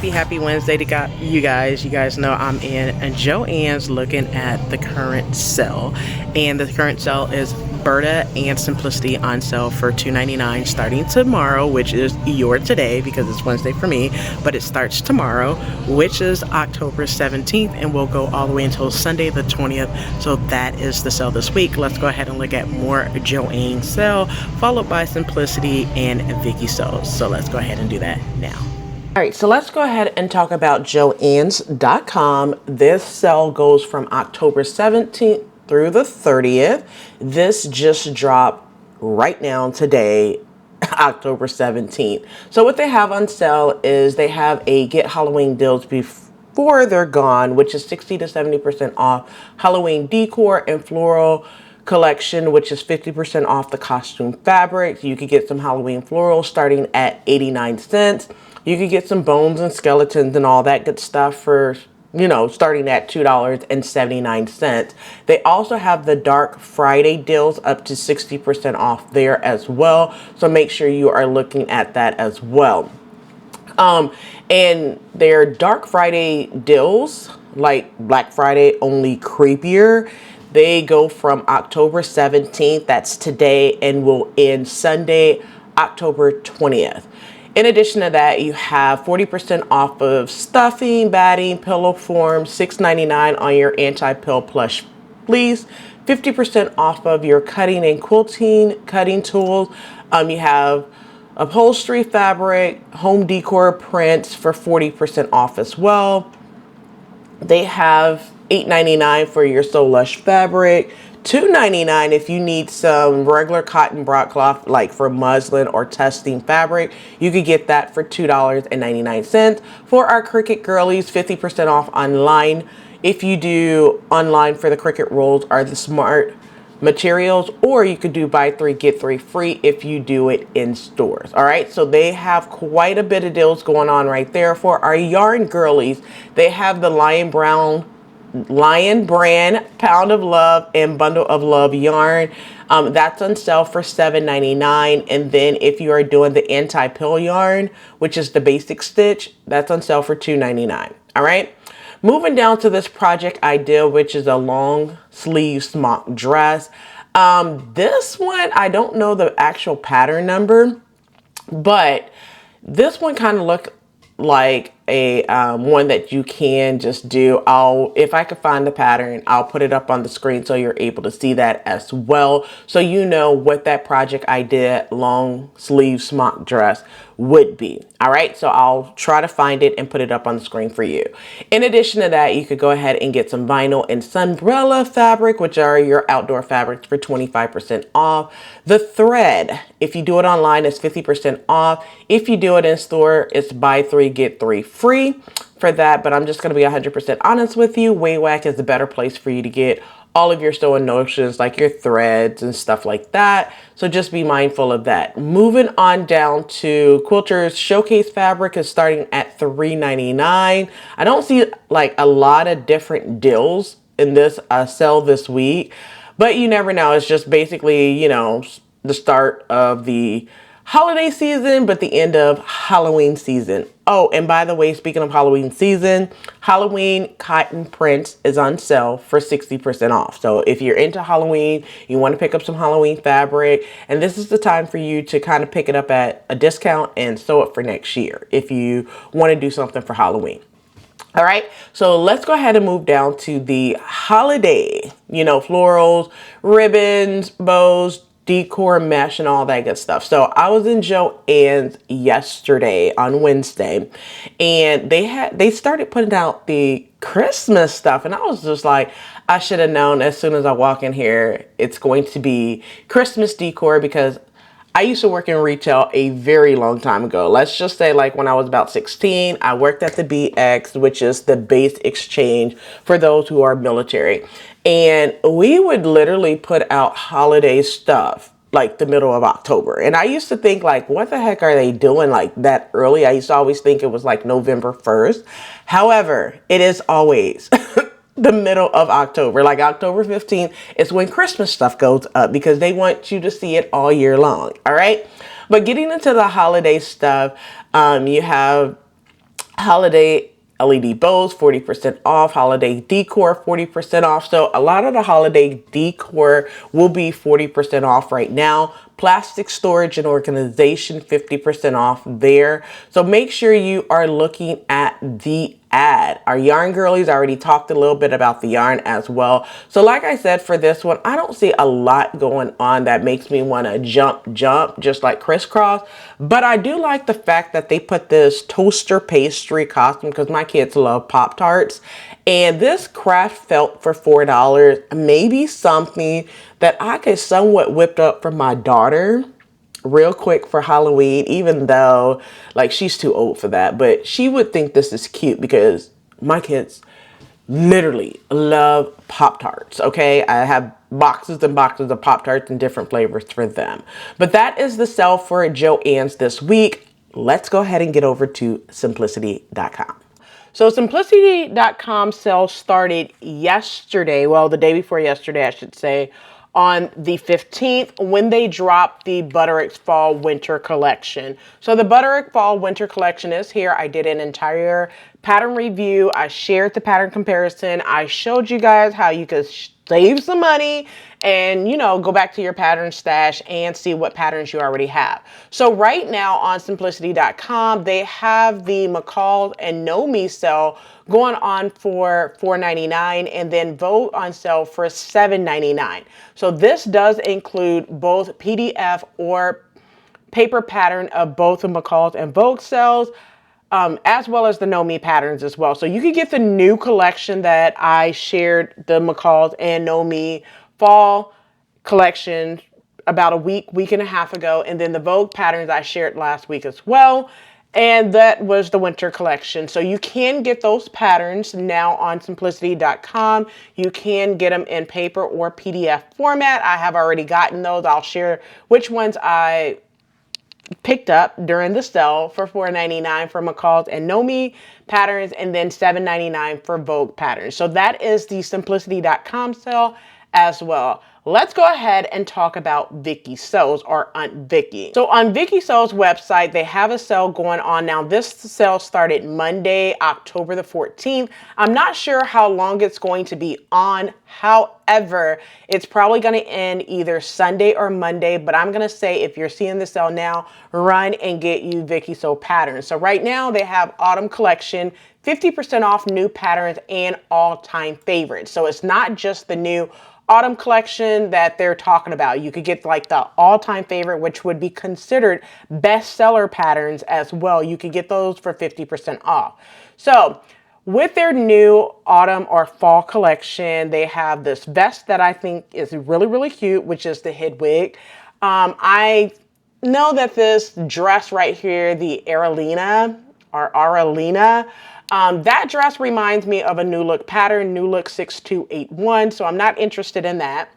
Happy Wednesday to you guys. You guys know I'm in Joann's looking at the current sale, and the current sale is Burda and Simplicity on sale for $2.99 starting tomorrow, which is your today because it's Wednesday for me, but it starts tomorrow, which is October 17th, and will go all the way until Sunday the 20th. So that is the sale this week. Let's go ahead and look at more Joann's sale, followed by Simplicity and VIKISEW. So let's go ahead and do that now. All right, so let's go ahead and talk about Joann's.com. This sale goes from October 17th through the 30th. This just dropped right now today, October 17th. So what they have on sale is they have a Get Halloween Deals Before They're Gone, which is 60 to 70% off Halloween decor and floral collection, which is 50% off the costume fabrics. You could get some Halloween florals starting at 89 cents. You could get some bones and skeletons and all that good stuff for, you know, starting at $2.79. They also have the Dark Friday deals up to 60% off there as well. So make sure you are looking at that as well. And their Dark Friday deals, like Black Friday, only creepier. They go from October 17th, that's today, and will end Sunday, October 20th. In addition to that, you have 40% off of stuffing, batting, pillow forms, $6.99 on your anti-pill plush fleece, 50% off of your cutting and quilting cutting tools. You have upholstery fabric, home decor prints for 40% off as well. They have $8.99 for your So Lush fabric, $2.99 if you need some regular cotton broadcloth, like for muslin or testing fabric. You could get that for $2.99. For our Cricut girlies, 50% off online. If you do online for the Cricut rolls or the smart materials, or you could do buy 3 get 3 free if you do it in stores. All right, so they have quite a bit of deals going on right there. For our yarn girlies, they have the Lion Brand Pound of Love and Bundle of Love yarn. That's on sale for $7.99. And then if you are doing the anti-pill yarn, which is the basic stitch, that's on sale for $2.99. All right, moving down to this project idea, which is a long sleeve smock dress. This one, I don't know the actual pattern number, but this one kind of looked like a one that you can just do. If I could find the pattern, I'll put it up on the screen so you're able to see that as well, so you know what that project I did long sleeve smock dress would be. All right, so I'll try to find it and put it up on the screen for you. In addition to that, you could go ahead and get some vinyl and sunbrella fabric, which are your outdoor fabrics, for 25% off. The thread, if you do it online, it's 50% off. If you do it in store, it's buy 3 get 3 free for that. But I'm just going to be 100% honest with you. Waywack is the better place for you to get all of your sewing notions, like your threads and stuff like that. So just be mindful of that. Moving on down to Quilter's Showcase fabric is starting at $3.99. I don't see like a lot of different deals in this sale this week, but you never know. It's just basically, you know, the start of the holiday season, but the end of Halloween season. Oh, and by the way, speaking of Halloween season, Halloween cotton prints is on sale for 60% off. So if you're into Halloween, you want to pick up some Halloween fabric, and this is the time for you to kind of pick it up at a discount and sew it for next year if you want to do something for Halloween. All right, so let's go ahead and move down to the holiday, you know, florals, ribbons, bows, decor, mesh, and all that good stuff. So I was in Joann's yesterday on Wednesday, and they started putting out the Christmas stuff, and I was just like, I should have known as soon as I walk in here, it's going to be Christmas decor, because I used to work in retail a very long time ago. Let's just say like when I was about 16, I worked at the BX, which is the base exchange for those who are military. And we would literally put out holiday stuff like the middle of October. And I used to think like, what the heck are they doing like that early? I used to always think it was like November 1st. However, it is always the middle of October. Like October 15th is when Christmas stuff goes up, because they want you to see it all year long. All right. But getting into the holiday stuff, you have holiday LED bows, 40% off, holiday decor, 40% off. So a lot of the holiday decor will be 40% off right now. Plastic storage and organization, 50% off there. So make sure you are looking at the ad. Our yarn girlies already talked a little bit about the yarn as well. So like I said, for this one, I don't see a lot going on that makes me want to jump just like crisscross. But I do like the fact that they put this toaster pastry costume, because my kids love Pop-Tarts. And this craft felt for $4, maybe something that I could somewhat whip up for my daughter real quick for Halloween, even though like she's too old for that. But she would think this is cute, because my kids literally love Pop-Tarts. Okay, I have boxes and boxes of Pop-Tarts and different flavors for them. But that is the sale for Joann's this week. Let's go ahead and get over to simplicity.com. So simplicity.com sale started yesterday, well, the day before yesterday, I should say, on the 15th, when they dropped the Butterick Fall Winter Collection. So the Butterick Fall Winter Collection is here. I did an entire pattern review. I shared the pattern comparison. I showed you guys how you could save some money and, you know, go back to your pattern stash and see what patterns you already have. So right now on simplicity.com, they have the mccalls and Know Me sale going on for $4.99, and then Vogue on sale for $7.99. So this does include both PDF or paper pattern of both the mccalls and Vogue sales, as well as the Know Me patterns as well. So you can get the new collection that I shared, the mccalls and Know Me fall collection, about a week and a half ago. And then the Vogue patterns I shared last week as well. And that was the winter collection. So you can get those patterns now on simplicity.com. You can get them in paper or PDF format. I have already gotten those. I'll share which ones I picked up during the sale for $4.99 for mccalls and Know Me patterns, and then $7.99 for Vogue patterns. So that is the simplicity.com sale as well. Let's go ahead and talk about VIKISEW, or Aunt Vicky. So on VIKISEW's website, they have a sale going on now. This sale started Monday, October the 14th. I'm not sure how long it's going to be on. However, it's probably going to end either Sunday or Monday, but I'm going to say if you're seeing the sale now, run and get you VIKISEW patterns. So right now they have autumn collection, 50% off new patterns and all-time favorites. So it's not just the new autumn collection that they're talking about. You could get like the all-time favorite, which would be considered bestseller patterns as well. You could get those for 50% off. So with their new autumn or fall collection, they have this vest that I think is really, really cute, which is the head wig. I know that this dress right here, the Aralina, that dress reminds me of a New Look pattern, New Look 6281, so I'm not interested in that.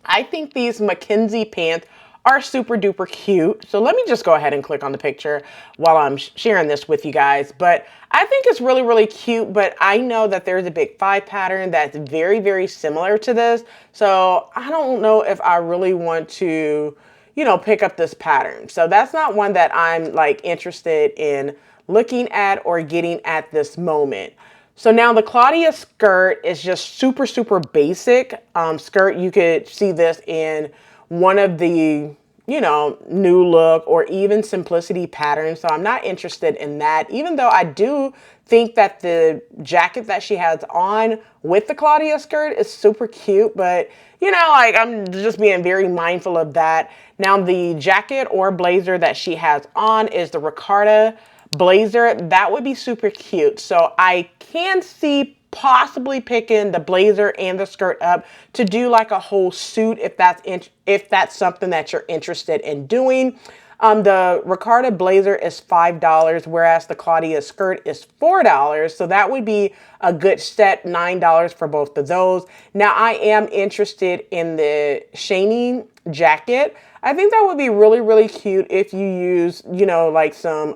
I think these Mackenzie pants are super duper cute. So let me just go ahead and click on the picture while I'm sharing this with you guys. But I think it's really, really cute, but I know that there's a big 5 pattern that's very, very similar to this. So I don't know if I really want to, you know, pick up this pattern. So that's not one that I'm like interested in looking at or getting at this moment. So now the Claudia skirt is just super, super basic skirt. You could see this in one of the you know, new look or even simplicity patterns. So I'm not interested in that, even though I do think that the jacket that she has on with the Claudia skirt is super cute, but you know, like I'm just being very mindful of that. Now the jacket or blazer that she has on is the Ricarda blazer. That would be super cute. So I can see possibly picking the blazer and the skirt up to do like a whole suit if that's something that you're interested in doing. The Ricarda blazer is $5, whereas the Claudia skirt is $4. So that would be a good set, $9 for both of those. Now I am interested in the Shani jacket. I think that would be really, really cute if you use, you know, like some,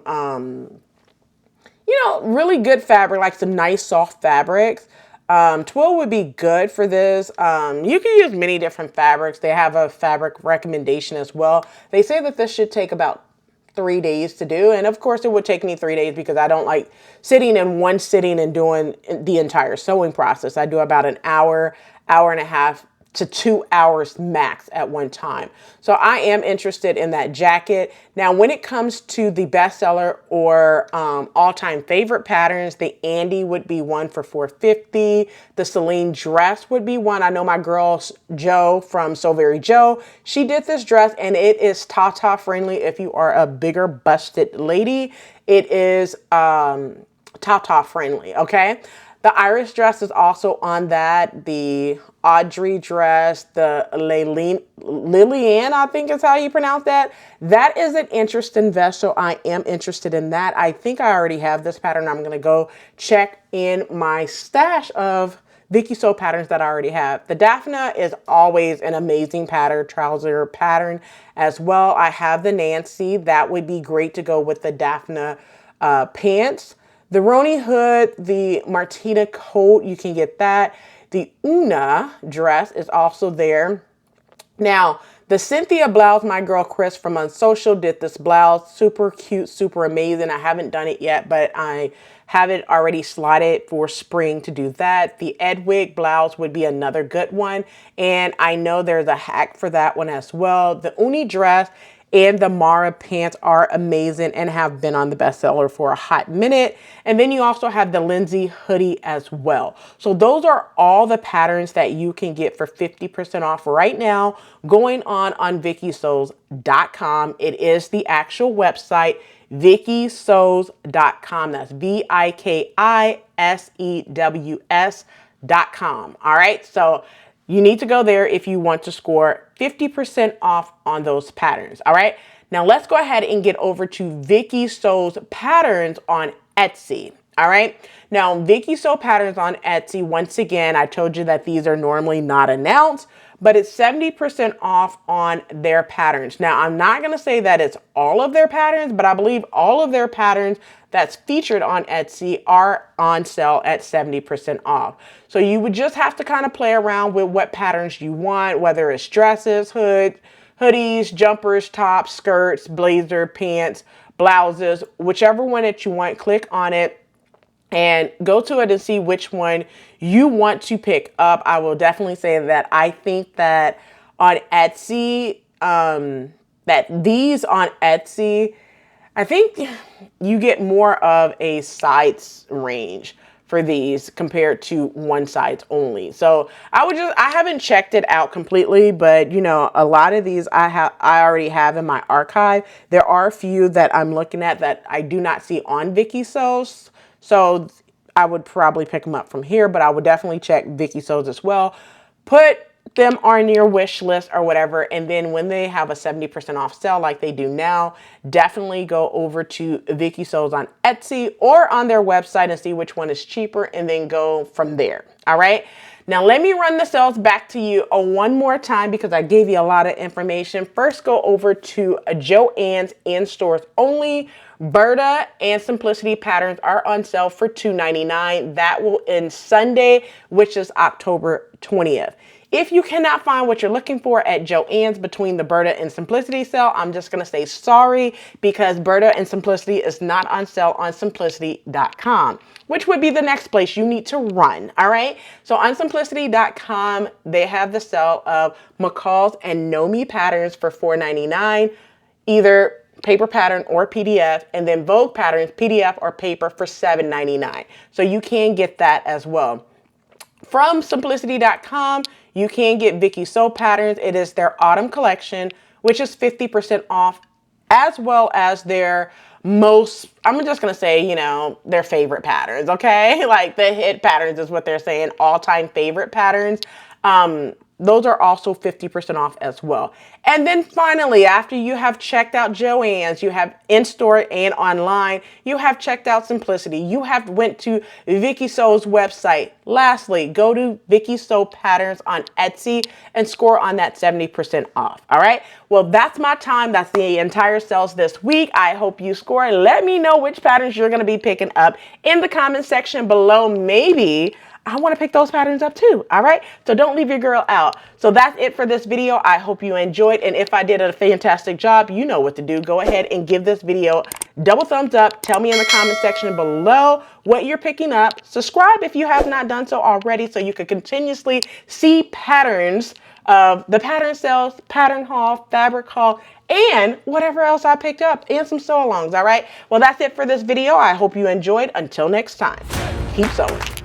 you know, really good fabric, like some nice soft fabrics. Twill would be good for this. You can use many different fabrics. They have a fabric recommendation as well. They say that this should take about 3 days to do. And of course it would take me 3 days because I don't like sitting in one sitting and doing the entire sewing process. I do about an hour, hour and a half to 2 hours max at one time. So I am interested in that jacket. Now, when it comes to the bestseller or all-time favorite patterns, the Andy would be one for $4.50. The Celine dress would be one. I know my girl Jo from So Very Jo, she did this dress and it is Tata friendly if you are a bigger busted lady. It is Tata friendly, okay? The Iris dress is also on that. The Audrey dress, the Lillian, I think is how you pronounce that. That is an interesting vest, so I am interested in that. I think I already have this pattern. I'm going to go check in my stash of VIKISEW patterns that I already have. The Daphne is always an amazing pattern, trouser pattern as well. I have the Nancy. That would be great to go with the Daphne pants. The Roni hood, the Martina coat, you can get that. The Una dress is also there. Now, the Cynthia blouse, my girl Kris from Unsocial did this blouse. Super cute, super amazing. I haven't done it yet, but I have it already slotted for spring to do that. The Edwig blouse would be another good one. And I know there's a hack for that one as well. The Uni dress and the Mara pants are amazing and have been on the bestseller for a hot minute. And then you also have the Lindsay hoodie as well. So those are all the patterns that you can get for 50% off right now going on VIKISEWS.com. It is the actual website, VIKISEWS.com. That's VIKISEWS.com. All right, so you need to go there if you want to score 50% off on those patterns. All right. Now let's go ahead and get over to VIKISEWS patterns on Etsy. All right. Now VIKISEW patterns on Etsy. Once again, I told you that these are normally not announced, but it's 70% off on their patterns. Now I'm not going to say that it's all of their patterns, but I believe all of their patterns that's featured on Etsy are on sale at 70% off. So you would just have to kind of play around with what patterns you want, whether it's dresses, hoodies, jumpers, tops, skirts, blazer, pants, blouses, whichever one that you want, click on it and go to it and see which one you want to pick up. I will definitely say that I think that on Etsy, that these on Etsy, I think you get more of a size range for these compared to one size only. So I haven't checked it out completely, but you know, a lot of these I already have in my archive. There are a few that I'm looking at that I do not see on VIKISEWS. So I would probably pick them up from here, but I would definitely check VIKISEWS as well. Put them on your wish list or whatever, and then when they have a 70% off sale like they do now, definitely go over to VIKISEWS on Etsy or on their website and see which one is cheaper and then go from there. All right. Now let me run the sales back to you one more time because I gave you a lot of information. First, go over to Joann's in stores only. Burda and Simplicity patterns are on sale for $2.99. That will end Sunday, which is October 20th. If you cannot find what you're looking for at Joann's between the Burda and Simplicity sale, I'm just going to say sorry, because Burda and Simplicity is not on sale on simplicity.com, which would be the next place you need to run. All right. So on simplicity.com, they have the sale of mccalls and Nomi patterns for $4.99, either paper pattern or PDF, and then Vogue patterns, PDF or paper for $7.99. So you can get that as well. From simplicity.com, you can get VIKISEW patterns. It is their autumn collection, which is 50% off, as well as their most, I'm just going to say, you know, their favorite patterns, okay? Like the hit patterns is what they're saying, all-time favorite patterns. Those are also 50% off as well. And then finally, after you have checked out Joann's, you have in-store and online, you have checked out Simplicity, you have went to VIKISEW's website. Lastly, go to VIKISEW patterns on Etsy and score on that 70% off. All right. Well, that's my time. That's the entire sales this week. I hope you score. Let me know which patterns you're going to be picking up in the comment section below. Maybe I want to pick those patterns up too. All right. So don't leave your girl out. So that's it for this video. I hope you enjoyed. And if I did a fantastic job, you know what to do. Go ahead and give this video double thumbs up. Tell me in the comment section below what you're picking up. Subscribe if you have not done so already, so you can continuously see patterns of the pattern sales, pattern haul, fabric haul, and whatever else I picked up, and some sew alongs. All right. Well, that's it for this video. I hope you enjoyed. Until next time, keep sewing.